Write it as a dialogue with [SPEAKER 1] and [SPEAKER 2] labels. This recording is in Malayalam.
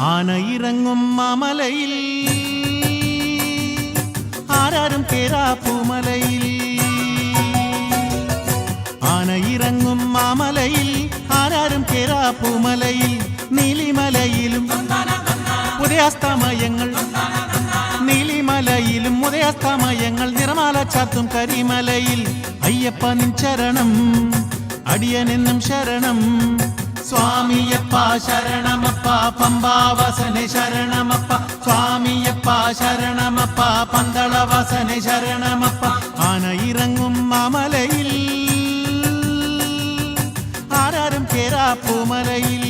[SPEAKER 1] ആനയിറങ്ങും മാമലയിൽ ആരാരും കേറാപ്പൂമലയിൽ ആനയിറങ്ങും മാമലയിൽ ആരാരും കേറാപ്പൂമലയിൽ നീലിമലയിലും ഉദയാസ്തമയങ്ങൾ നീലിമലയിലും ഉദയാസ്തമയങ്ങൾ നിറമാല ചാത്തും കരിമലയിൽ അയ്യപ്പ നിൻ ചരണം അടിയനെന്നും ശരണം സ്വാമിയപ്പ ശരണമപ്പ പമ്പാവസനെ ശരണമപ്പ സ്വാമിയപ്പ ശരണമപ്പ പന്തളവസനെ ശരണമപ്പ ആനയിറങ്ങും മാമലയിൽ ആരാരും കേറാപ്പൂമലയിൽ